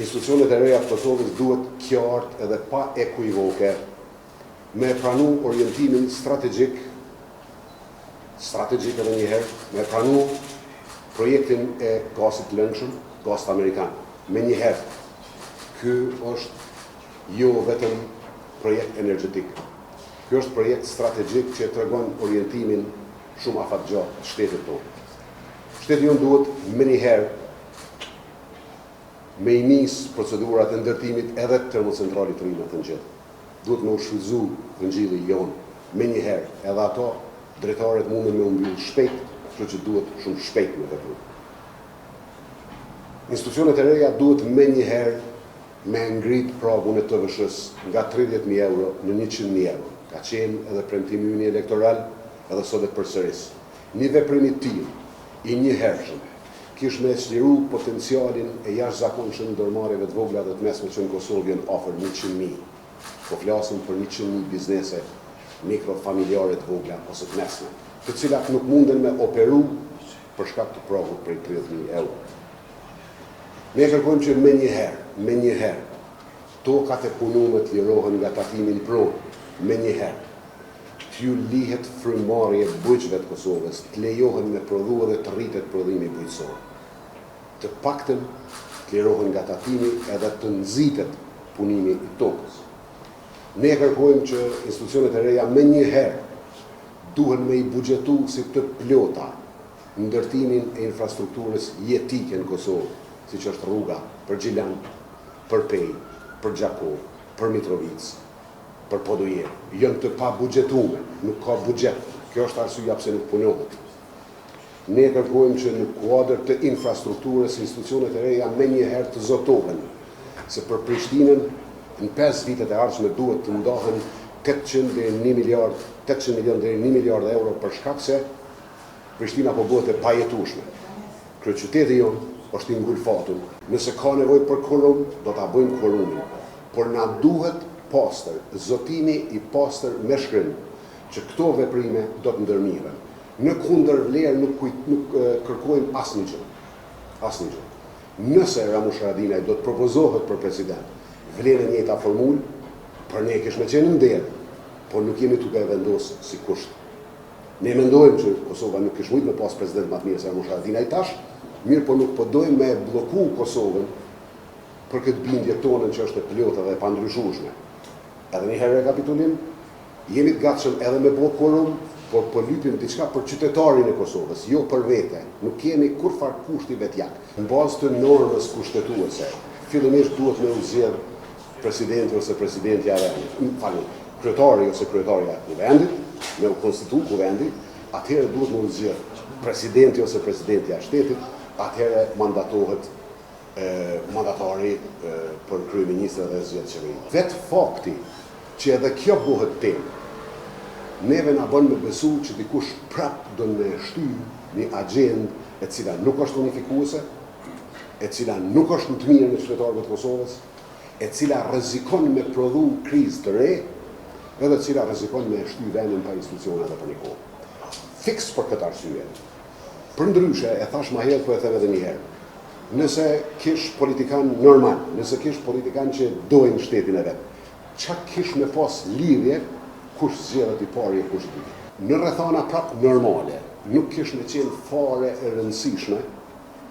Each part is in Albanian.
institucionet e reja të Kosovës duhet qartë edhe pa ekuivoke me pranu orientimin strategjik edhe njëherë, me pranu projektin e gasit lëngshëm, gasit amerikan. Me njëherë, ky është jo vetëm projekt energjetik. Ky është projekt strategjik që tregon orientimin shumë afatgjatë të shtetit tonë. Shteti jonë duhet me njëherë me i nisë procedurat e ndërtimit edhe të termocentralit të rinë të ngjellë. Duhet me u shfrytëzu Ngjilli jonë me njëherë, edhe ato drejtarët mundën me u mbyll shpejt, kështu që duhet shumë shpejt me vepru. Institucionet e reja duhet me njëherë me ngrit pragun e TVSH-s nga 30.000 euro në 100.000 euro. Ka qenë edhe premtimi ynë elektoral, edhe sot e përsëris. Një veprim i tillë, i njëhershëm, kish me çliru potencialin e jashtëzakonshëm ndërmarrjeve të vogla dhe të mesme që në Kosovë vjen afër 100.000. Po flasim për 100.000 biznese mikrofamiljare të vogla ose të mesme, të cilat nuk munden me operu për shkak të pragut prej 30.000 euro. Ne kërkojmë që me njëherë, tokat e punuar të lirohen nga tatimi i pronë, me njëherë, t'ju lihet frymarrje bujqve të Kosovës, të lejohen me prodhu dhe të rritet prodhimi bujqësor. Të paktën të lirohen nga tatimi edhe të nxitet punimi i tokës. Ne kërkojmë që institucionet e reja me njëherë duhen me i buxhetu si të plota ndërtimin e infrastrukturës jetike në Kosovë, siç është rruga për Gjilan, për Pej, për Gjakov, për Mitrovic, për Podujer. Jënë të pa buxhetume, nuk ka buxhet. Kjo është arsyeja pse nuk punohet. Ne kërkojmë që në kuadër të infrastrukturës institucionet e reja me njëherë të zotohen, se për Prishtinën në 5 vitet e ardhshme duhet të ndahen 800 milion deri 1 miliard euro për shkak se Prishtina po bëhet e pajetueshme. Kryeqyteti jonë është i ngulfatur. Nëse ka nevojë për kurum, do ta bëjmë kurumin. Por na duhet pastër, zotimi i pastër me shkrim, që këto veprime do të ndërmiren. Në kundërvlerë nuk kërkojmë asnjë gjë. Nëse Ramush Haradinaj do të propozohet për president, vlen e njëjta formulë, për ne kish me qenë nder, por nuk jemi duke e vendosur si kusht. Ne mendojmë që Kosova nuk kish mujt me pas president më të mirë se Ramush Haradinaj tash, mirë po nuk po dojmë me bloku Kosovën për këtë bindje tonën që është e plotë dhe e pandryshueshme. Edhe një herë rekapitulim, jemi të gatshëm edhe me blokurum, por po lypim diçka për qytetarin e Kosovës, jo për vete. Nuk kemi kurfar kushti vetjak. Në bazë të normës kushtetuese, fillimisht duhet me u zgjedh presidenti ose presidentja e vendit. Kryetari ose kryetaria e vendit, me u konstituu kuvendi, atëherë duhet me u zgjedh presidenti ose presidentja e shtetit, atëherë mandatohet mandatari për kryeministrin dhe zgjedh qeverinë. Vetë fakti që edhe kjo bëhet temë, neve na bën me besu që dikush prap do me shtyr një agjendë e cila nuk është unifikuese, e cila nuk është në të mirën e qytetarëve të Kosovës, e cila rrezikon me prodhu krizë të re, edhe e cila rrezikon me shtyr vendin pa institucione dhe për një kohë. Fiks për këtë arsye. Përndryshe, e thash më herët, po e them edhe një herë. Nëse kish politikan normal, nëse kish politikan që dojnë shtetin e vet, çka kish me pas lidhje kush zgjedhet i pari e kush i dytë. Në rrethana prap normale, nuk kish me qenë fare e rëndësishme,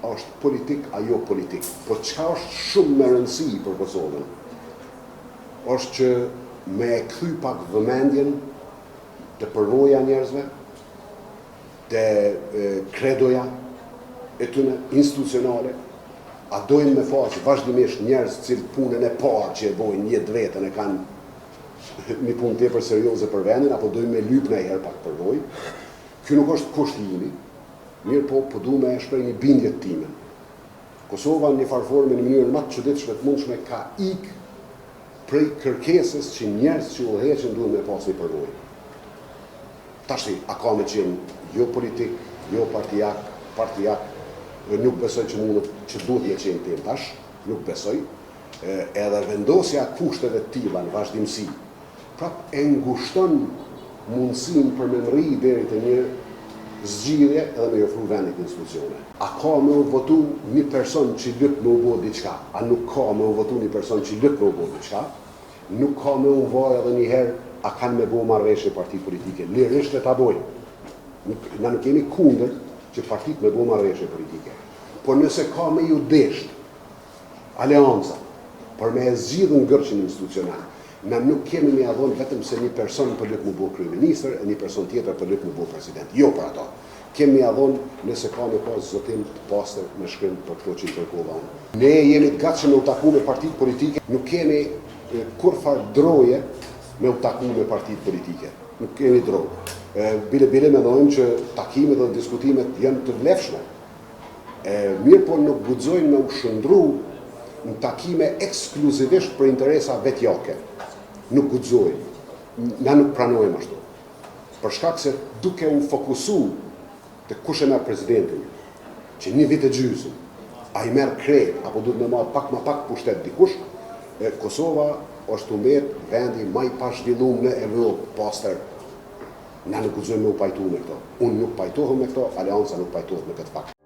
është politik ajo politik. Por çka është shumë me rëndësi për Kosovën, është që me kthy pak vëmendjen të përvoja njerëzve, të kredoja e tyne institucionale, a dojnë me pasë vazhdimisht njerëz cilë punën e parë që e bojnë jetë vetën e kanë një punë tepër serioze për vendin, apo dojmë me lyp në herë pak përvoj. Kjo nuk është kushti imi, mirë po du me shprej një bindje time. Kosova në një farforme në mënyrën më të çuditshme të mundshme ka ik prej kërkesës që njerëz që udhëheqin duhet me pas një përvoj. Tashi, a ka me qenë jo politik, jo partijak, nuk besoj që duhet me qenë tem tash, nuk besoj, edhe vendosja kushteve të tilla në vazhdimsi, prap e ngushton mundësinë për me rri deri te një zgjidhje edhe me i ofru vendit institucione. A ka me u votu një person që lyp me u bo diçka? A nuk ka me u votu një person që lyp me u bo diçka? Nuk ka me u vaj edhe njëherë a kanë me bo marrëveshje parti politike. Lirisht e ta bojnë. Na nuk kemi kundër që partit me bo marrëveshje politike. Por nëse ka me ju desht aleanca për me e zgjidhën ngërçin institucional, na nuk kemi me adhon vetëm se një person për lyp me bo kryeministër e një person tjetër për lyp me bo president. Jo për ato. Kemi adhon nëse ka me pas zotim të pastër me shkrim për këto që i kërkova unë. Ne jemi të gatshëm me u taku me partit politike, nuk kemi kurfar droje me u taku me partit politike. Nuk kemi droje. Bile mendojmë që takimet dhe diskutimet janë të vlefshme. Mirë po nuk guxojnë me u shëndru në takime ekskluzivisht për interesa vetjake. Nuk guxojnë. Na nuk pranojmë ashtu. Për shkak se duke u fokusu të kush e merr presidentin, që një vit e gjysmë, a i merr krejt, apo duhet me marr pak më pak pushtet dikush, Kosova është të mbet vendi më i pazhvilluar në Evropë pastër. Na nuk guxojmë me u pajtu me këto. Unë nuk pajtohem me këto, Aleanca nuk pajtohet me këtë fakt.